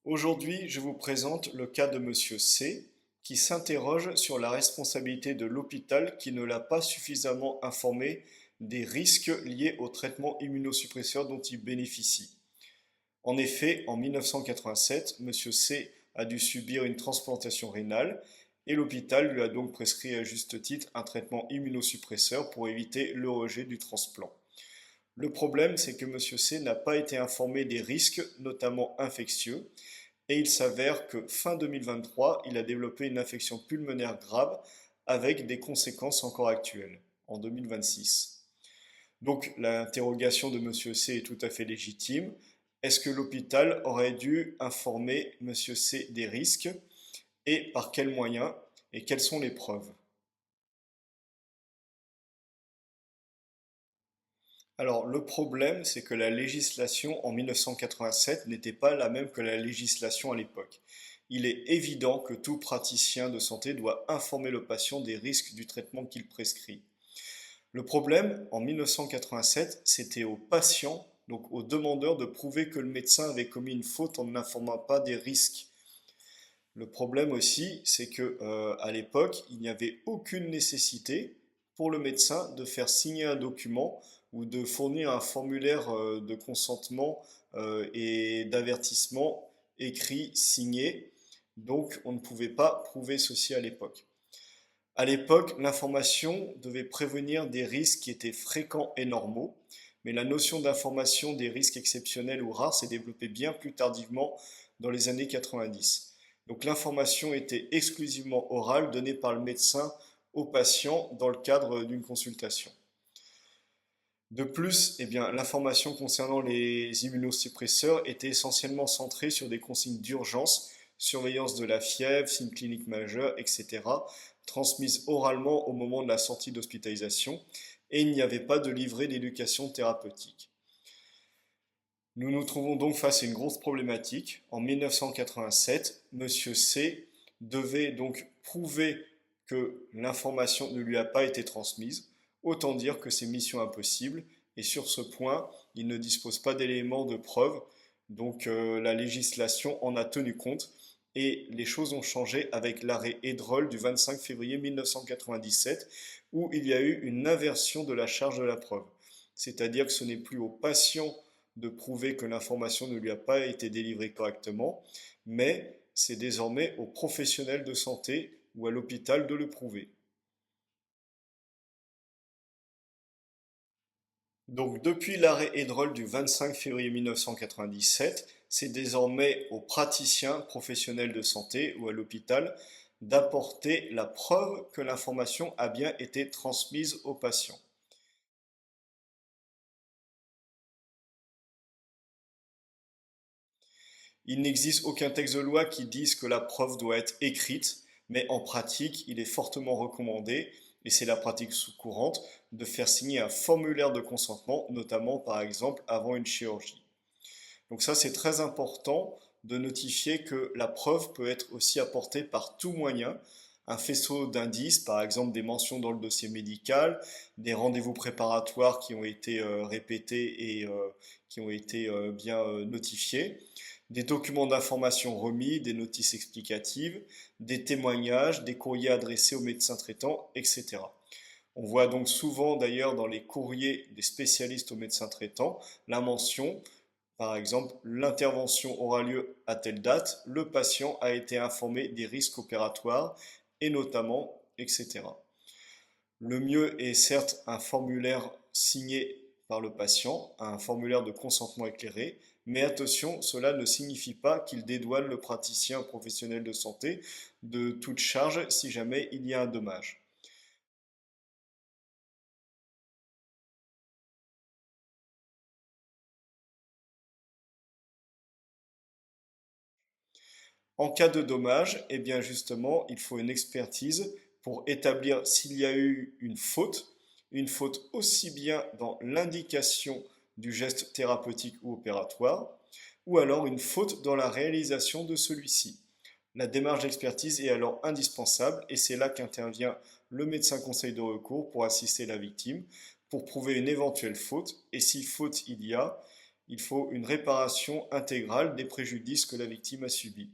Aujourd'hui, je vous présente le cas de Monsieur C, qui s'interroge sur la responsabilité de l'hôpital qui ne l'a pas suffisamment informé des risques liés au traitement immunosuppresseur dont il bénéficie. En effet, en 1987, Monsieur C a dû subir une transplantation rénale et l'hôpital lui a donc prescrit à juste titre un traitement immunosuppresseur pour éviter le rejet du transplant. Le problème, c'est que Monsieur C n'a pas été informé des risques, notamment infectieux, et il s'avère que fin 2023, il a développé une infection pulmonaire grave avec des conséquences encore actuelles, en 2026. Donc l'interrogation de Monsieur C est tout à fait légitime. Est-ce que l'hôpital aurait dû informer Monsieur C des risques et par quels moyens et quelles sont les preuves? Alors, le problème, c'est que la législation en 1987 n'était pas la même que la législation à l'époque. Il est évident que tout praticien de santé doit informer le patient des risques du traitement qu'il prescrit. Le problème, en 1987, c'était au patient, donc au demandeur, de prouver que le médecin avait commis une faute en n'informant pas des risques. Le problème aussi, c'est que à l'époque, il n'y avait aucune nécessité pour le médecin de faire signer un document ou de fournir un formulaire de consentement et d'avertissement écrit, signé. Donc, on ne pouvait pas prouver ceci à l'époque. À l'époque, l'information devait prévenir des risques qui étaient fréquents et normaux, mais la notion d'information des risques exceptionnels ou rares s'est développée bien plus tardivement dans les années 90. Donc l'information était exclusivement orale, donnée par le médecin au patient dans le cadre d'une consultation. De plus, l'information concernant les immunosuppresseurs était essentiellement centrée sur des consignes d'urgence, surveillance de la fièvre, signes cliniques majeurs, etc., transmises oralement au moment de la sortie d'hospitalisation, et il n'y avait pas de livret d'éducation thérapeutique. Nous nous trouvons donc face à une grosse problématique. En 1987, Monsieur C devait donc prouver que l'information ne lui a pas été transmise, autant dire que c'est mission impossible, et sur ce point, il ne dispose pas d'éléments de preuve, donc la législation en a tenu compte, et les choses ont changé avec l'arrêt Edrol du 25 février 1997, où il y a eu une inversion de la charge de la preuve. C'est-à-dire que ce n'est plus au patient de prouver que l'information ne lui a pas été délivrée correctement, mais c'est désormais aux professionnels de santé ou à l'hôpital de le prouver. Donc depuis l'arrêt Edrol du 25 février 1997, c'est désormais aux praticiens professionnels de santé ou à l'hôpital d'apporter la preuve que l'information a bien été transmise au patient. Il n'existe aucun texte de loi qui dise que la preuve doit être écrite, mais en pratique, il est fortement recommandé, et c'est la pratique courante, de faire signer un formulaire de consentement, notamment par exemple avant une chirurgie. Donc ça, c'est très important de notifier que la preuve peut être aussi apportée par tout moyen, un faisceau d'indices, par exemple des mentions dans le dossier médical, des rendez-vous préparatoires qui ont été répétés et qui ont été bien notifiés, des documents d'information remis, des notices explicatives, des témoignages, des courriers adressés aux médecins traitants, etc. On voit donc souvent d'ailleurs dans les courriers des spécialistes aux médecins traitants la mention, par exemple, l'intervention aura lieu à telle date, le patient a été informé des risques opératoires et notamment, etc. Le mieux est certes un formulaire signé par le patient, un formulaire de consentement éclairé, mais attention, cela ne signifie pas qu'il dédouane le praticien professionnel de santé de toute charge si jamais il y a un dommage. En cas de dommage, eh bien justement, il faut une expertise pour établir s'il y a eu une faute aussi bien dans l'indication du geste thérapeutique ou opératoire, ou alors une faute dans la réalisation de celui-ci. La démarche d'expertise est alors indispensable et c'est là qu'intervient le médecin conseil de recours pour assister la victime, pour prouver une éventuelle faute, et si faute il y a, Il faut une réparation intégrale des préjudices que la victime a subis.